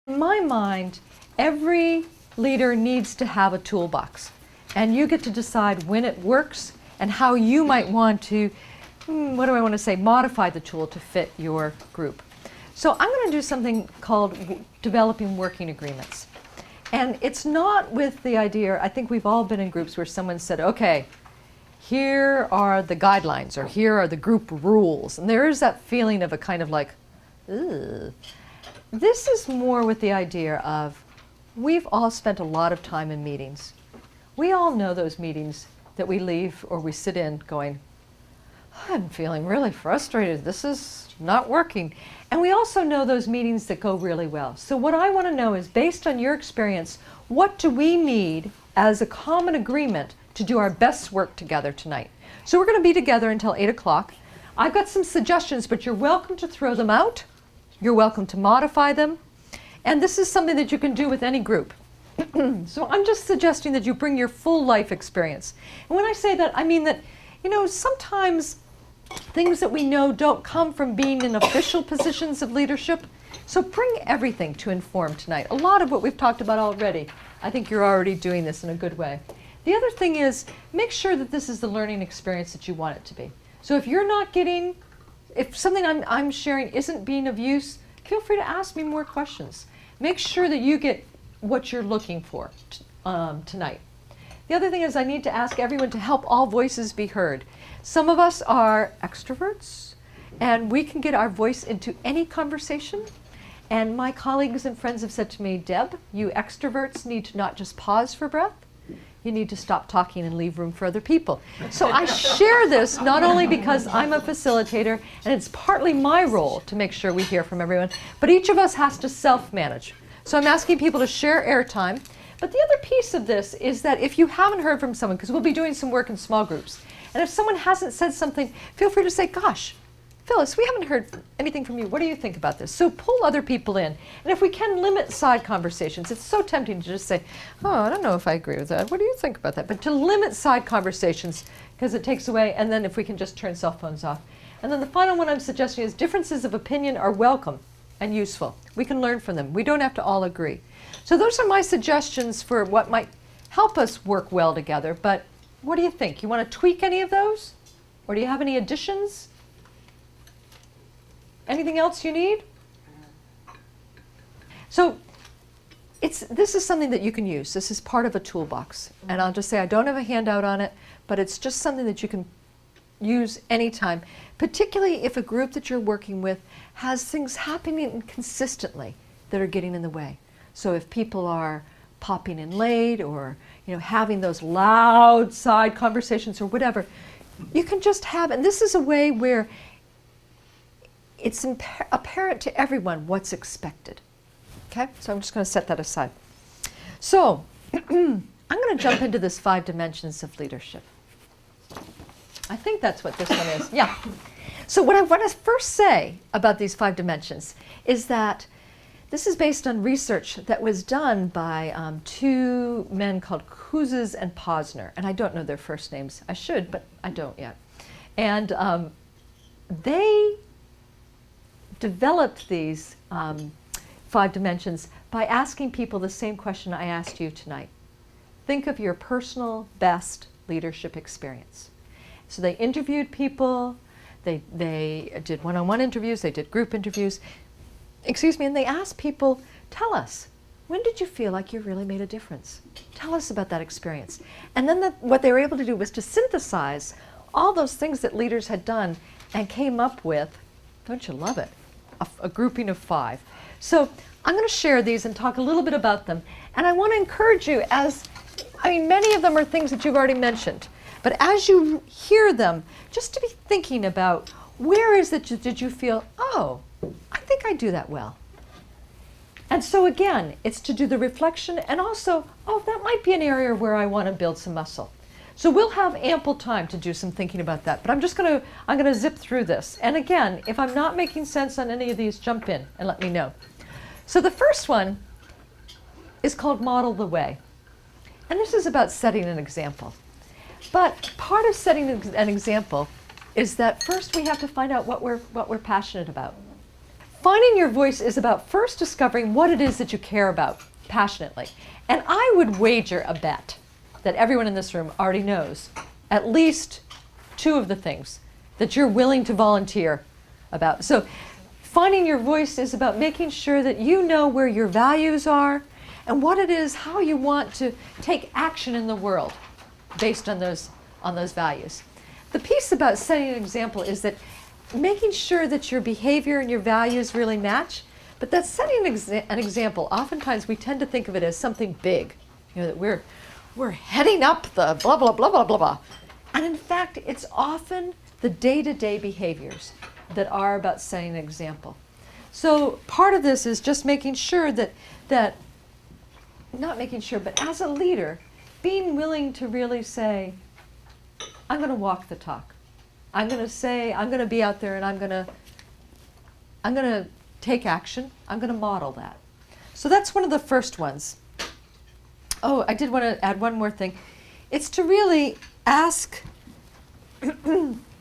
In my mind, every leader needs to have a toolbox, and you get to decide when it works and how you might want to, modify the tool to fit your group. So I'm going to do something called developing working agreements. And it's not with the idea, I think we've all been in groups where someone said, okay, here are the guidelines, or here are the group rules. And there is that feeling of a kind of like, ugh. This is more with the idea of, we've all spent a lot of time in meetings. We all know those meetings that we leave or we sit in going, I'm feeling really frustrated. This is not working. And we also know those meetings that go really well. So what I want to know is, based on your experience, what do we need as a common agreement to do our best work together tonight? So we're going to be together until 8 o'clock. I've got some suggestions, but you're welcome to throw them out. You're welcome to modify them. And this is something that you can do with any group. So I'm just suggesting that you bring your full life experience. And when I say that, I mean that, sometimes things that we know don't come from being in official positions of leadership. So bring everything to ENCorps tonight. A lot of what we've talked about already, I think you're already doing this in a good way. The other thing is, make sure that this is the learning experience that you want it to be. So if you're not getting, if something I'm sharing isn't being of use, feel free to ask me more questions. Make sure that you get what you're looking for tonight. The other thing is, I need to ask everyone to help all voices be heard. Some of us are extroverts, and we can get our voice into any conversation. And my colleagues and friends have said to me, Deb, you extroverts need to not just pause for breath, you need to stop talking and leave room for other people. So I share this not only because I'm a facilitator, and it's partly my role to make sure we hear from everyone, but each of us has to self-manage. So I'm asking people to share airtime. But the other piece of this is that if you haven't heard from someone, because we'll be doing some work in small groups, and if someone hasn't said something, feel free to say, gosh, Phyllis, we haven't heard anything from you. What do you think about this? So pull other people in. And if we can limit side conversations, it's so tempting to just say, oh, I don't know if I agree with that. What do you think about that? But to limit side conversations, because it takes away, and then if we can just turn cell phones off. And then the final one I'm suggesting is, differences of opinion are welcome and useful. We can learn from them. We don't have to all agree. So those are my suggestions for what might help us work well together. But what do you think? You want to tweak any of those? Or do you have any additions? Anything else you need? So this is something that you can use. This is part of a toolbox. And I'll just say, I don't have a handout on it, but it's just something that you can use anytime, particularly if a group that you're working with has things happening consistently that are getting in the way. So if people are popping in late, or having those loud side conversations or whatever, you can just have, and this is a way where it's apparent to everyone what's expected. Okay, so I'm just going to set that aside. So I'm going to jump into this 5 dimensions of leadership. I think that's what this one is. Yeah. So what I want to first say about these 5 dimensions is that this is based on research that was done by 2 men called Kouzes and Posner. And I don't know their first names. I should, but I don't yet. And they developed these 5 dimensions by asking people the same question I asked you tonight. Think of your personal best leadership experience. So they interviewed people, they did one-on-one interviews, they did group interviews, and they asked people, tell us, when did you feel like you really made a difference? Tell us about that experience. And then what they were able to do was to synthesize all those things that leaders had done and came up with, don't you love it, a grouping of 5. So I'm going to share these and talk a little bit about them. And I want to encourage you, many of them are things that you've already mentioned. But as you hear them, just to be thinking about, where is it did you feel, oh, I think I do that well. And so again, it's to do the reflection, and also, oh, that might be an area where I want to build some muscle. So we'll have ample time to do some thinking about that. But I'm going to zip through this. And again, if I'm not making sense on any of these, jump in and let me know. So the first one is called Model the Way. And this is about setting an example. But part of setting an example is that first we have to find out what we're passionate about. Finding your voice is about first discovering what it is that you care about passionately. And I would wager a bet that everyone in this room already knows at least 2 of the things that you're willing to volunteer about. So finding your voice is about making sure that you know where your values are and what it is, how you want to take action in the world based on those values. The piece about setting an example is that making sure that your behavior and your values really match, but that setting an example, oftentimes we tend to think of it as something big, that we're heading up the blah, blah, blah, blah, blah, blah. And in fact, it's often the day-to-day behaviors that are about setting an example. So part of this is just making sure not making sure, but as a leader, being willing to really say, I'm going to walk the talk. I'm going to say, I'm going to be out there and I'm going to take action. I'm going to model that. So that's one of the first ones. Oh, I did want to add one more thing. It's to really ask,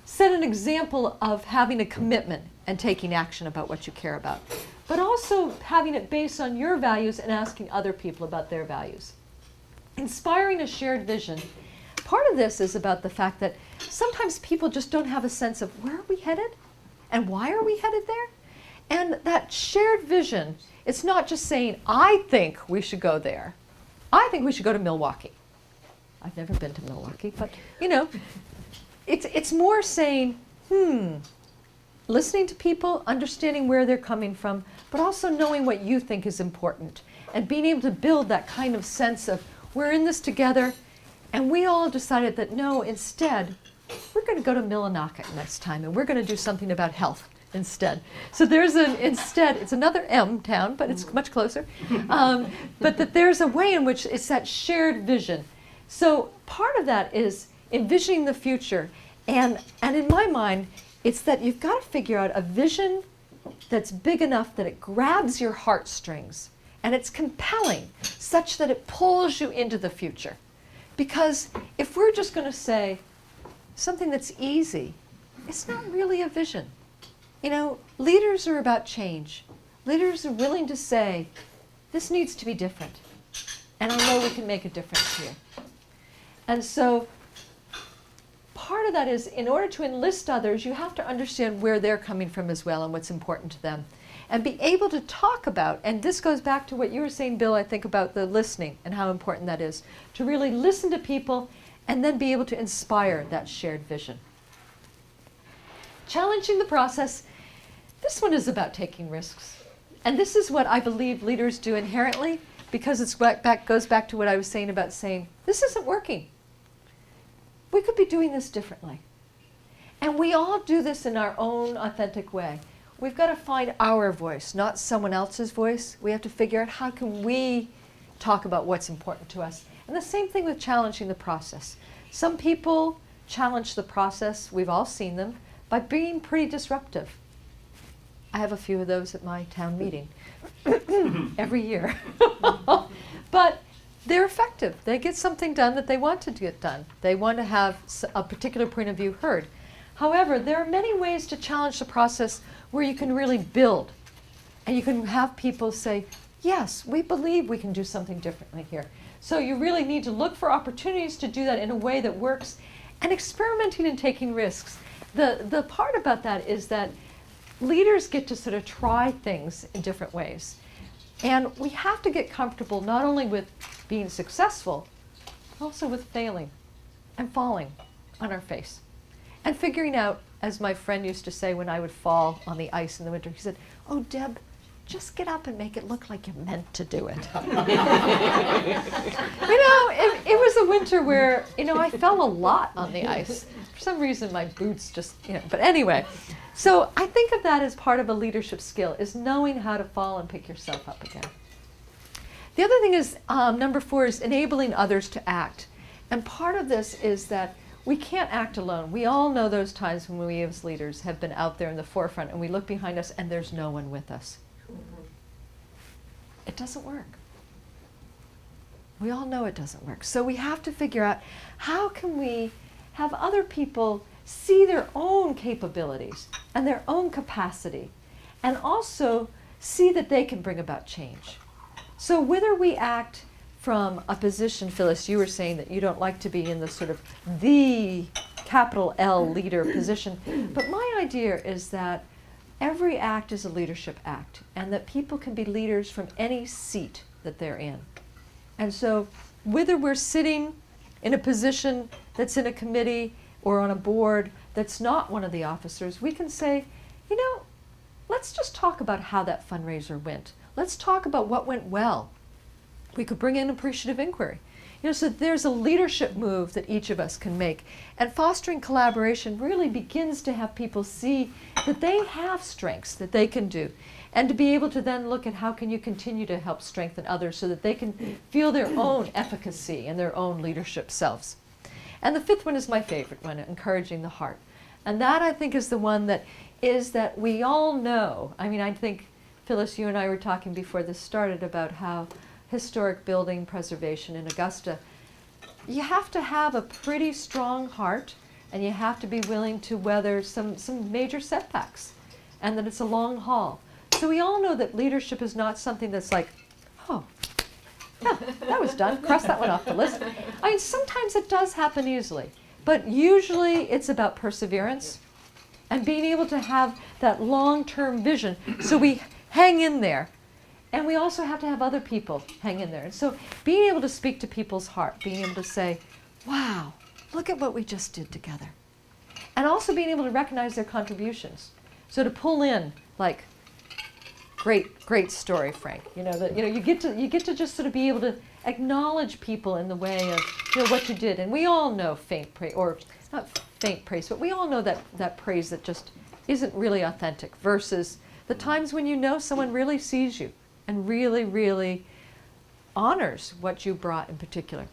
set an example of having a commitment and taking action about what you care about, but also having it based on your values and asking other people about their values. Inspiring a shared vision. Part of this is about the fact that sometimes people just don't have a sense of where are we headed and why are we headed there? And that shared vision, it's not just saying, I think we should go there. I think we should go to Milwaukee. I've never been to Milwaukee, but it's more saying, listening to people, understanding where they're coming from, but also knowing what you think is important and being able to build that kind of sense of we're in this together. And we all decided that no, instead, we're going to go to Millinocket next time and we're going to do something about health instead. So there's instead, it's another M town, but it's much closer. But that there's a way in which it's that shared vision. So part of that is envisioning the future. And in my mind, it's that you've got to figure out a vision that's big enough that it grabs your heartstrings and it's compelling such that it pulls you into the future. Because if we're just going to say something that's easy, it's not really a vision. Leaders are about change. Leaders are willing to say, this needs to be different. And I know we can make a difference here. And so part of that is, in order to enlist others, you have to understand where they're coming from as well and what's important to them. And be able to talk about, and this goes back to what you were saying, Bill, I think about the listening and how important that is, to really listen to people and then be able to inspire that shared vision. Challenging the process, this one is about taking risks. And this is what I believe leaders do inherently, because it goes back to what I was saying about saying, this isn't working. We could be doing this differently. And we all do this in our own authentic way. We've got to find our voice, not someone else's voice. We have to figure out how can we talk about what's important to us. And the same thing with challenging the process. Some people challenge the process, we've all seen them, by being pretty disruptive. I have a few of those at my town meeting every year. But they're effective. They get something done that they want to get done. They want to have a particular point of view heard. However, there are many ways to challenge the process where you can really build. And you can have people say, yes, we believe we can do something differently here. So you really need to look for opportunities to do that in a way that works, and experimenting and taking risks. The part about that is that leaders get to sort of try things in different ways. And we have to get comfortable not only with being successful, but also with failing and falling on our face. And figuring out, as my friend used to say when I would fall on the ice in the winter, he said, oh, Deb, just get up and make it look like you meant to do it. It was a winter where, I fell a lot on the ice. For some reason, my boots just, but anyway. So I think of that as part of a leadership skill, is knowing how to fall and pick yourself up again. The other thing is, number 4 is enabling others to act. And part of this is that we can't act alone. We all know those times when we as leaders have been out there in the forefront and we look behind us and there's no one with us. It doesn't work. We all know it doesn't work. So we have to figure out, how can we have other people see their own capabilities and their own capacity and also see that they can bring about change. So whether we act from a position, Phyllis, you were saying that you don't like to be in the sort of the capital L leader position, but my idea is that every act is a leadership act, and that people can be leaders from any seat that they're in. And so whether we're sitting in a position that's in a committee or on a board that's not one of the officers, we can say, you know, let's just talk about how that fundraiser went. Let's talk about what went well. We could bring in appreciative inquiry. You know, so there's a leadership move that each of us can make. And fostering collaboration really begins to have people see that they have strengths that they can do, and to be able to then look at how can you continue to help strengthen others so that they can feel their own efficacy and their own leadership selves. And the fifth one is my favorite one, encouraging the heart. And that, I think, is the one that we all know. I mean, I think, Phyllis, you and I were talking before this started about how historic building preservation in Augusta, you have to have a pretty strong heart, and you have to be willing to weather some major setbacks, and that it's a long haul. So we all know that leadership is not something that's like, oh, yeah, that was done, cross that one off the list. I mean, sometimes it does happen easily, but usually it's about perseverance and being able to have that long-term vision. So we hang in there. And we also have to have other people hang in there. And so being able to speak to people's heart, being able to say, wow, look at what we just did together. And also being able to recognize their contributions. So to pull in, like, great story, Frank. You know, that you get to just sort of be able to acknowledge people in the way of, you know, what you did. And we all know faint praise, or not faint praise, but we all know that praise that just isn't really authentic, versus the times when you know someone really sees you and really, really honors what you brought in particular.